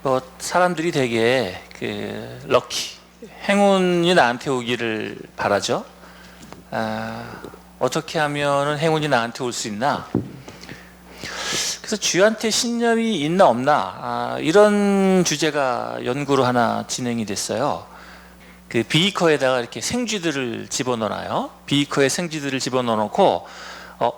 뭐 사람들이 되게 럭키, 행운이 나한테 오기를 바라죠. 어떻게 하면은 행운이 나한테 올 수 있나? 그래서 쥐한테 신념이 있나 없나? 이런 주제가 연구로 하나 진행이 됐어요. 비이커에다가 이렇게 생쥐들을 집어넣어놔요. 비이커에 생쥐들을 집어넣어놓고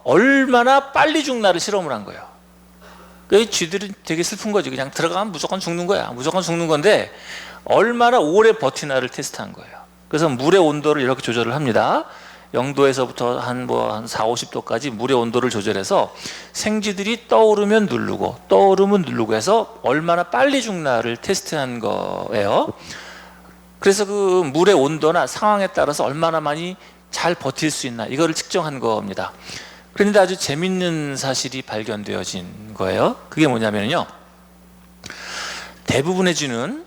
얼마나 빨리 죽나를 실험을 한 거예요. 그 쥐들은 되게 슬픈 거지. 그냥 들어가면 무조건 죽는 거야. 무조건 죽는 건데 얼마나 오래 버티나를 테스트한 거예요. 그래서 물의 온도를 이렇게 조절을 합니다. 0도에서부터 한 4, 50도까지 물의 온도를 조절해서 생쥐들이 떠오르면 누르고 떠오르면 누르고 해서 얼마나 빨리 죽나를 테스트한 거예요. 그래서 그 물의 온도나 상황에 따라서 얼마나 많이 잘 버틸 수 있나 이거를 측정한 겁니다. 그런데 아주 재밌는 사실이 발견되어진 거예요. 그게 뭐냐면요, 대부분의 쥐는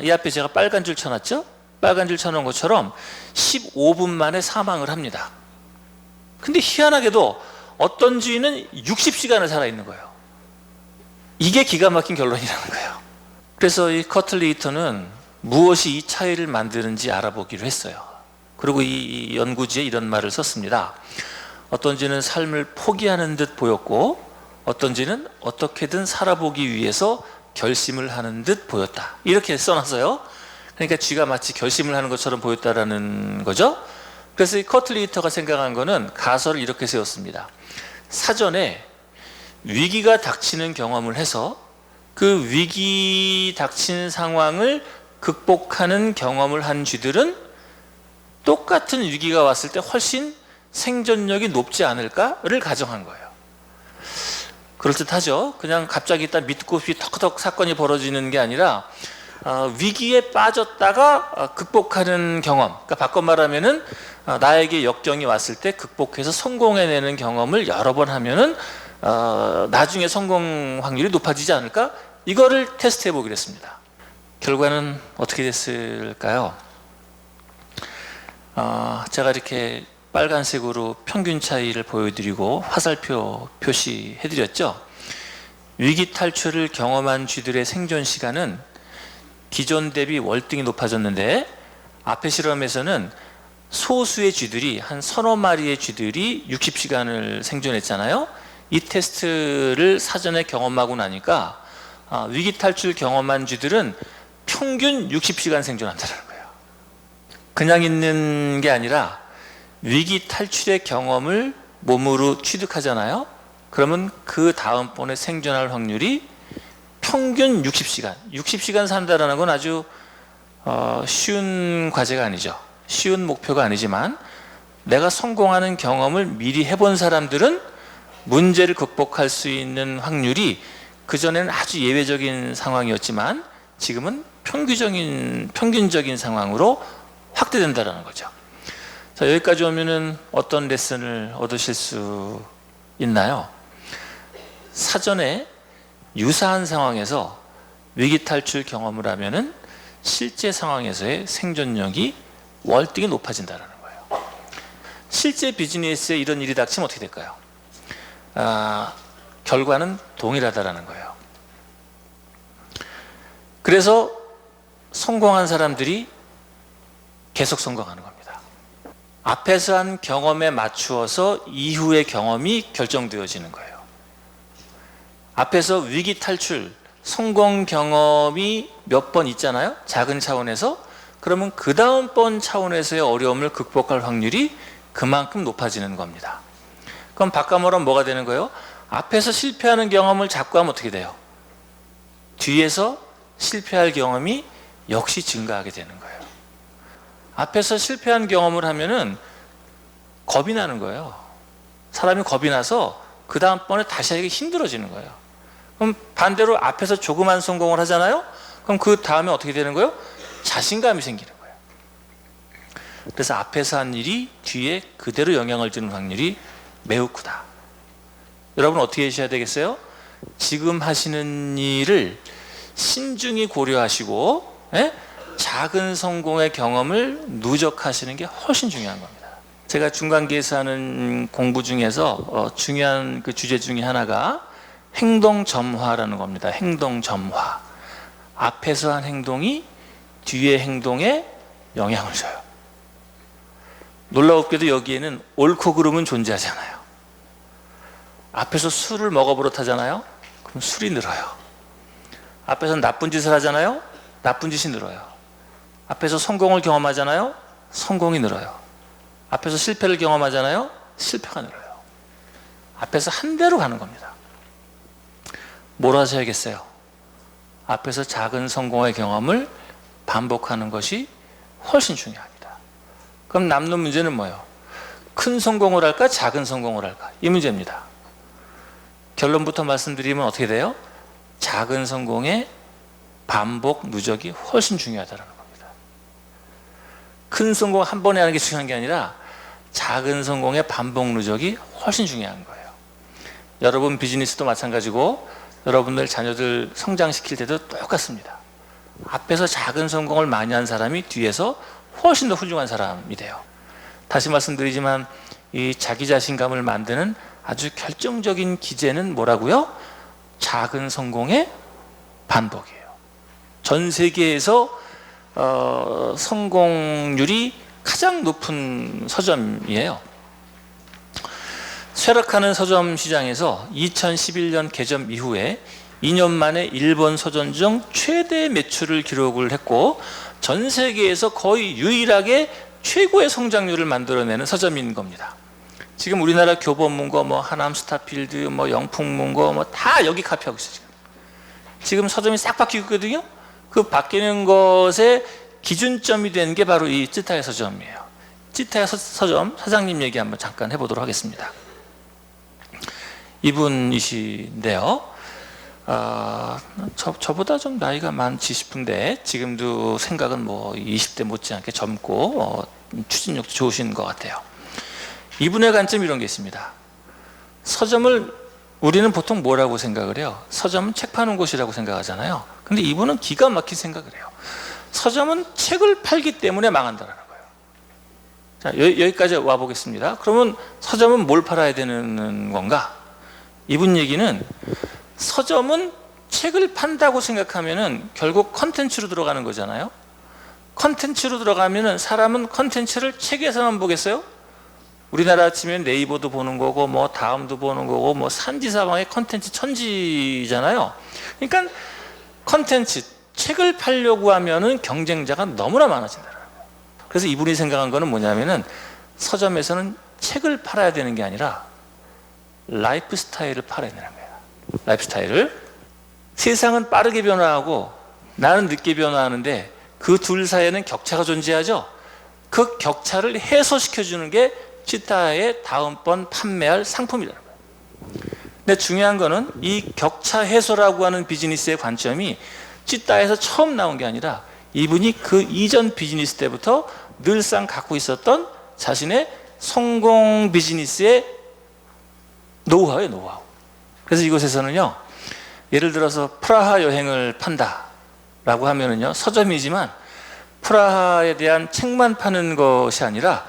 이 앞에 제가 빨간 줄 쳐놨죠? 빨간 줄 쳐놓은 것처럼 15분 만에 사망을 합니다. 근데 희한하게도 어떤 쥐는 60시간을 살아있는 거예요. 이게 기가 막힌 결론이라는 거예요. 그래서 이 커틀리히터는 무엇이 이 차이를 만드는지 알아보기로 했어요. 그리고 이 연구지에 이런 말을 썼습니다. 어떤 쥐는 삶을 포기하는 듯 보였고 어떤 쥐는 어떻게든 살아보기 위해서 결심을 하는 듯 보였다. 이렇게 써놨어요. 그러니까 쥐가 마치 결심을 하는 것처럼 보였다라는 거죠. 그래서 이 커틀리히터가 생각한 거는 가설을 이렇게 세웠습니다. 사전에 위기가 닥치는 경험을 해서 그 위기 닥친 상황을 극복하는 경험을 한 쥐들은 똑같은 위기가 왔을 때 훨씬 생존력이 높지 않을까를 가정한 거예요. 그럴듯하죠. 그냥 갑자기 딱 밑도 없이 턱턱 사건이 벌어지는 게 아니라 위기에 빠졌다가 극복하는 경험, 그러니까 바꿔 말하면은 나에게 역경이 왔을 때 극복해서 성공해내는 경험을 여러 번 하면은 나중에 성공 확률이 높아지지 않을까? 이거를 테스트해 보기로 했습니다. 결과는 어떻게 됐을까요? 제가 이렇게 빨간색으로 평균 차이를 보여드리고 화살표 표시해드렸죠. 위기 탈출을 경험한 쥐들의 생존 시간은 기존 대비 월등히 높아졌는데, 앞의 실험에서는 소수의 쥐들이 한 서너 마리의 쥐들이 60시간을 생존했잖아요. 이 테스트를 사전에 경험하고 나니까 위기 탈출 경험한 쥐들은 평균 60시간 생존한다는 거예요. 그냥 있는 게 아니라 위기 탈출의 경험을 몸으로 취득하잖아요. 그러면 그 다음번에 생존할 확률이 평균 60시간. 60시간 산다는 건 아주 쉬운 과제가 아니죠. 쉬운 목표가 아니지만 내가 성공하는 경험을 미리 해본 사람들은 문제를 극복할 수 있는 확률이 그전에는 아주 예외적인 상황이었지만 지금은 평균적인 상황으로 확대된다는 거죠. 자, 여기까지 오면은 어떤 레슨을 얻으실 수 있나요? 사전에 유사한 상황에서 위기 탈출 경험을 하면은 실제 상황에서의 생존력이 월등히 높아진다는 거예요. 실제 비즈니스에 이런 일이 닥치면 어떻게 될까요? 결과는 동일하다는 거예요. 그래서 성공한 사람들이 계속 성공하는 겁니다. 앞에서 한 경험에 맞추어서 이후의 경험이 결정되어지는 거예요. 앞에서 위기 탈출, 성공 경험이 몇 번 있잖아요. 작은 차원에서. 그러면 그 다음번 차원에서의 어려움을 극복할 확률이 그만큼 높아지는 겁니다. 그럼 바꿔말하면 뭐가 되는 거예요? 앞에서 실패하는 경험을 자꾸 하면 어떻게 돼요? 뒤에서 실패할 경험이 역시 증가하게 되는 거예요. 앞에서 실패한 경험을 하면은 겁이 나는 거예요. 사람이 겁이 나서 그 다음번에 다시 하기 힘들어지는 거예요. 그럼 반대로 앞에서 조그만 성공을 하잖아요. 그럼 그 다음에 어떻게 되는 거예요? 자신감이 생기는 거예요. 그래서 앞에서 한 일이 뒤에 그대로 영향을 주는 확률이 매우 크다. 여러분 어떻게 하셔야 되겠어요? 지금 하시는 일을 신중히 고려하시고 작은 성공의 경험을 누적하시는 게 훨씬 중요한 겁니다. 제가 중간계에서 하는 공부 중에서 중요한 그 주제 중에 하나가 행동점화라는 겁니다. 행동점화. 앞에서 한 행동이 뒤의 행동에 영향을 줘요. 놀라웠게도 여기에는 옳고 그름은 존재하지 않아요. 앞에서 술을 먹어버릇하잖아요. 그럼 술이 늘어요. 앞에서 나쁜 짓을 하잖아요. 나쁜 짓이 늘어요. 앞에서 성공을 경험하잖아요. 성공이 늘어요. 앞에서 실패를 경험하잖아요. 실패가 늘어요. 앞에서 한 대로 가는 겁니다. 뭘 하셔야겠어요? 앞에서 작은 성공의 경험을 반복하는 것이 훨씬 중요합니다. 그럼 남는 문제는 뭐예요? 큰 성공을 할까? 작은 성공을 할까? 이 문제입니다. 결론부터 말씀드리면 어떻게 돼요? 작은 성공의 반복 누적이 훨씬 중요하다는 겁니다. 큰 성공 한 번에 하는 게 중요한 게 아니라 작은 성공의 반복 누적이 훨씬 중요한 거예요. 여러분 비즈니스도 마찬가지고 여러분들 자녀들 성장시킬 때도 똑같습니다. 앞에서 작은 성공을 많이 한 사람이 뒤에서 훨씬 더 훌륭한 사람이 돼요. 다시 말씀드리지만 이 자기 자신감을 만드는 아주 결정적인 기제는 뭐라고요? 작은 성공의 반복이에요. 전 세계에서 성공률이 가장 높은 서점이에요. 쇠락하는 서점 시장에서 2011년 개점 이후에 2년 만에 일본 서점 중 최대 매출을 기록을 했고 전 세계에서 거의 유일하게 최고의 성장률을 만들어내는 서점인 겁니다. 지금 우리나라 교보문고, 하남 스타필드, 영풍문고 다 여기 카피하고 있어요. 지금 서점이 싹 바뀌고 있거든요. 그 바뀌는 것의 기준점이 되는 게 바로 이 찌타야 서점이에요. 찌타야 서점 사장님 얘기 한번 잠깐 해보도록 하겠습니다. 이분이신데요. 저보다 좀 나이가 많지 싶은데 지금도 생각은 20대 못지않게 젊고 추진력도 좋으신 것 같아요. 이분의 관점 이런 게 있습니다. 서점을 우리는 보통 뭐라고 생각을 해요? 서점은 책 파는 곳이라고 생각하잖아요. 근데 이분은 기가 막힌 생각을 해요. 서점은 책을 팔기 때문에 망한다는 거예요. 자, 여기까지 와보겠습니다. 그러면 서점은 뭘 팔아야 되는 건가? 이분 얘기는 서점은 책을 판다고 생각하면은 결국 컨텐츠로 들어가는 거잖아요. 컨텐츠로 들어가면은 사람은 컨텐츠를 책에서만 보겠어요? 우리나라 치면 네이버도 보는 거고 다음도 보는 거고 산지사방의 컨텐츠 천지잖아요. 그러니까 컨텐츠 책을 팔려고 하면은 경쟁자가 너무나 많아진다는 거예요. 그래서 이분이 생각한 거는 뭐냐면은 서점에서는 책을 팔아야 되는 게 아니라 라이프 스타일을 팔아야 되는 거예요. 라이프 스타일을. 세상은 빠르게 변화하고 나는 늦게 변화하는데 그 둘 사이에는 격차가 존재하죠. 그 격차를 해소시켜주는 게 찌타의 다음번 판매할 상품이라는 거예요. 근데 중요한 거는 이 격차 해소라고 하는 비즈니스의 관점이 찌타에서 처음 나온 게 아니라 이분이 그 이전 비즈니스 때부터 늘상 갖고 있었던 자신의 성공 비즈니스의 노하우예요, 노하우. 그래서 이곳에서는요, 예를 들어서 프라하 여행을 판다라고 하면은요, 서점이지만 프라하에 대한 책만 파는 것이 아니라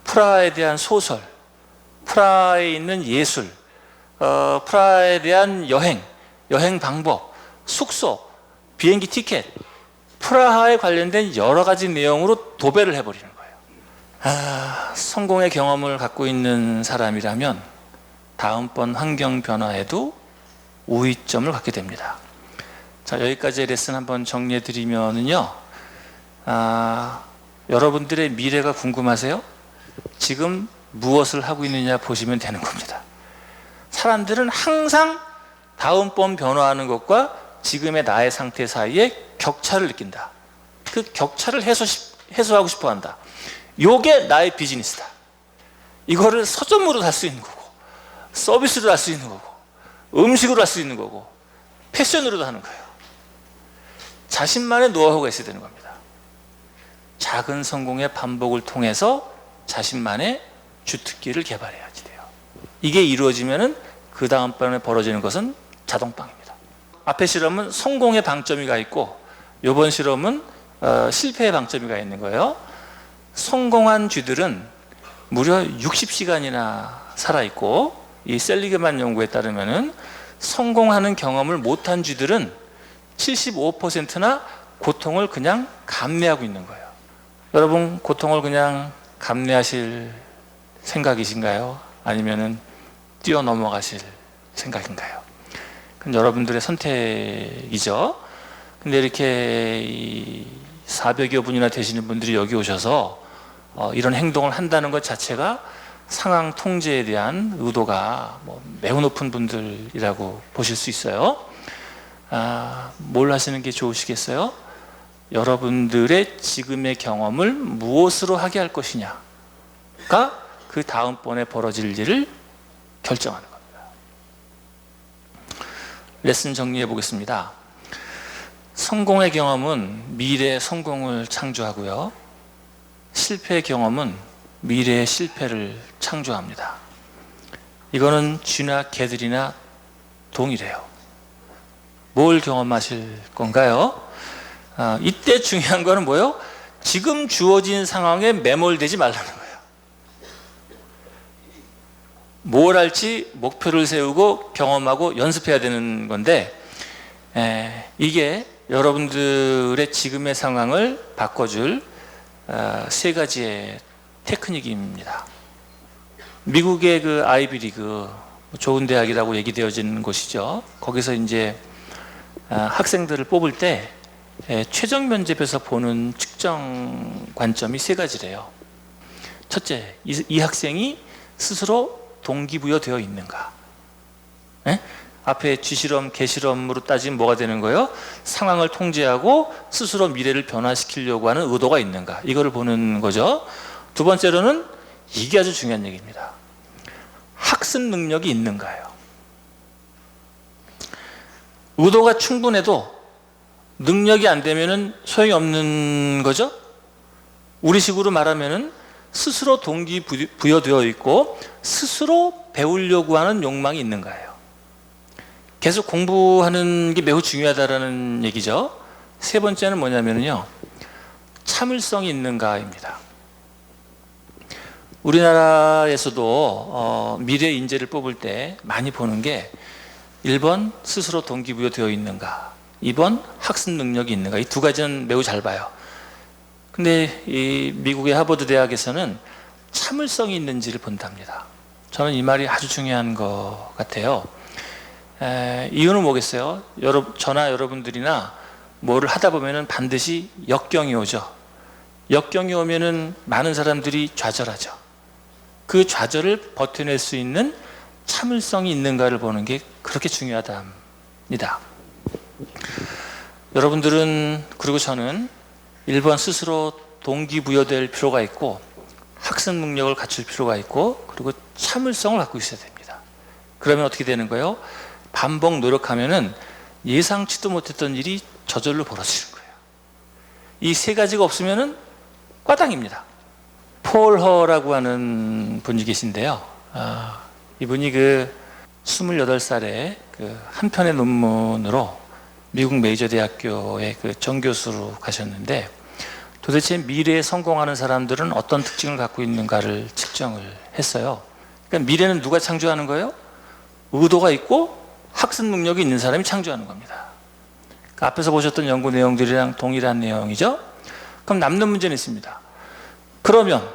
프라하에 대한 소설, 프라하에 있는 예술, 프라하에 대한 여행 방법, 숙소, 비행기 티켓, 프라하에 관련된 여러 가지 내용으로 도배를 해버리는 거예요. 성공의 경험을 갖고 있는 사람이라면 다음번 환경 변화에도 우위점을 갖게 됩니다. 자, 여기까지의 레슨 한번 정리해 드리면은요, 여러분들의 미래가 궁금하세요? 지금 무엇을 하고 있느냐 보시면 되는 겁니다. 사람들은 항상 다음번 변화하는 것과 지금의 나의 상태 사이에 격차를 느낀다. 그 격차를 해소하고 싶어 한다. 이게 나의 비즈니스다. 이거를 서점으로 할 수 있는 거고, 서비스로 할 수 있는 거고, 음식으로 할 수 있는 거고, 패션으로도 하는 거예요. 자신만의 노하우가 있어야 되는 겁니다. 작은 성공의 반복을 통해서 자신만의 주특기를 개발해야지 돼요. 이게 이루어지면은 그 다음번에 벌어지는 것은 자동빵입니다. 앞에 실험은 성공의 방점이가 있고 이번 실험은 실패의 방점이가 있는 거예요. 성공한 쥐들은 무려 60시간이나 살아있고 이 셀리그만 연구에 따르면은 성공하는 경험을 못한 쥐들은 75%나 고통을 그냥 감내하고 있는 거예요. 여러분, 고통을 그냥 감내하실 생각이신가요? 아니면은 뛰어넘어가실 생각인가요? 그건 여러분들의 선택이죠. 근데 이렇게 400여 분이나 되시는 분들이 여기 오셔서 이런 행동을 한다는 것 자체가 상황 통제에 대한 의도가 매우 높은 분들이라고 보실 수 있어요. 뭘 하시는 게 좋으시겠어요? 여러분들의 지금의 경험을 무엇으로 하게 할 것이냐가 그 다음번에 벌어질 일을 결정하는 겁니다. 레슨 정리해 보겠습니다. 성공의 경험은 미래의 성공을 창조하고요, 실패의 경험은 미래의 실패를 창조합니다. 이거는 쥐나 개들이나 동일해요. 뭘 경험하실 건가요? 이때 중요한 거는 뭐예요? 지금 주어진 상황에 매몰되지 말라는 거예요. 뭘 할지 목표를 세우고 경험하고 연습해야 되는 건데, 이게 여러분들의 지금의 상황을 바꿔줄 세 가지의 테크닉입니다. 미국의 그 아이비리그, 좋은 대학이라고 얘기되어지는 곳이죠. 거기서 이제 학생들을 뽑을 때 최종 면접에서 보는 측정 관점이 세 가지래요. 첫째, 이 학생이 스스로 동기부여되어 있는가? 앞에 쥐실험, 개실험으로 따지면 뭐가 되는 거예요? 상황을 통제하고 스스로 미래를 변화시키려고 하는 의도가 있는가? 이거를 보는 거죠. 두 번째로는 이게 아주 중요한 얘기입니다. 학습 능력이 있는가요? 의도가 충분해도 능력이 안 되면은 소용이 없는 거죠. 우리식으로 말하면은 스스로 동기부여되어 있고 스스로 배우려고 하는 욕망이 있는가요? 계속 공부하는 게 매우 중요하다는 얘기죠. 세 번째는 뭐냐면요, 참을성이 있는가입니다. 우리나라에서도 미래 인재를 뽑을 때 많이 보는 게 1번 스스로 동기부여되어 있는가, 2번 학습 능력이 있는가. 이 두 가지는 매우 잘 봐요. 근데 이 미국의 하버드 대학에서는 참을성이 있는지를 본답니다. 저는 이 말이 아주 중요한 것 같아요. 이유는 뭐겠어요? 저나 여러분들이나 뭐를 하다 보면은 반드시 역경이 오죠. 역경이 오면은 많은 사람들이 좌절하죠. 그 좌절을 버텨낼 수 있는 참을성이 있는가를 보는 게 그렇게 중요하답니다. 여러분들은, 그리고 저는 1번 스스로 동기부여될 필요가 있고 학습 능력을 갖출 필요가 있고 그리고 참을성을 갖고 있어야 됩니다. 그러면 어떻게 되는 거예요? 반복 노력하면은 예상치도 못했던 일이 저절로 벌어지는 거예요. 이 세 가지가 없으면은 꽈당입니다. 폴 허라고 하는 분이 계신데요. 이분이 28살에 한 편의 논문으로 미국 메이저 대학교의 정교수로 가셨는데, 도대체 미래에 성공하는 사람들은 어떤 특징을 갖고 있는가를 측정을 했어요. 그러니까 미래는 누가 창조하는 거예요? 의도가 있고 학습 능력이 있는 사람이 창조하는 겁니다. 그러니까 앞에서 보셨던 연구 내용들이랑 동일한 내용이죠. 그럼 남는 문제는 있습니다. 그러면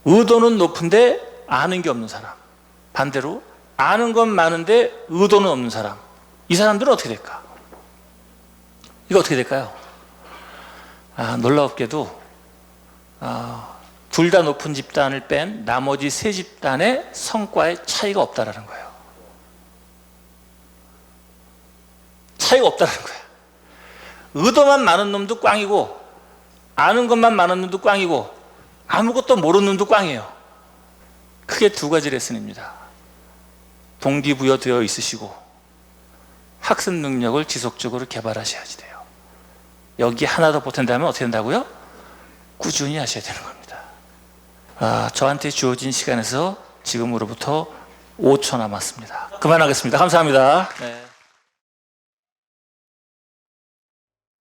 의도는 높은데 아는 게 없는 사람, 반대로 아는 건 많은데 의도는 없는 사람, 이 사람들은 어떻게 될까? 이거 어떻게 될까요? 놀랍게도 둘 다 높은 집단을 뺀 나머지 세 집단의 성과에 차이가 없다라는 거예요. 차이가 없다는 거예요. 의도만 많은 놈도 꽝이고 아는 것만 많은 놈도 꽝이고 아무것도 모르는 놈도 꽝이에요. 크게 두 가지 레슨입니다. 동기부여되어 있으시고 학습 능력을 지속적으로 개발하셔야지 돼요. 여기 하나 더 보탠다면 어떻게 된다고요? 꾸준히 하셔야 되는 겁니다. 저한테 주어진 시간에서 지금으로부터 5초 남았습니다. 그만하겠습니다. 감사합니다. 네.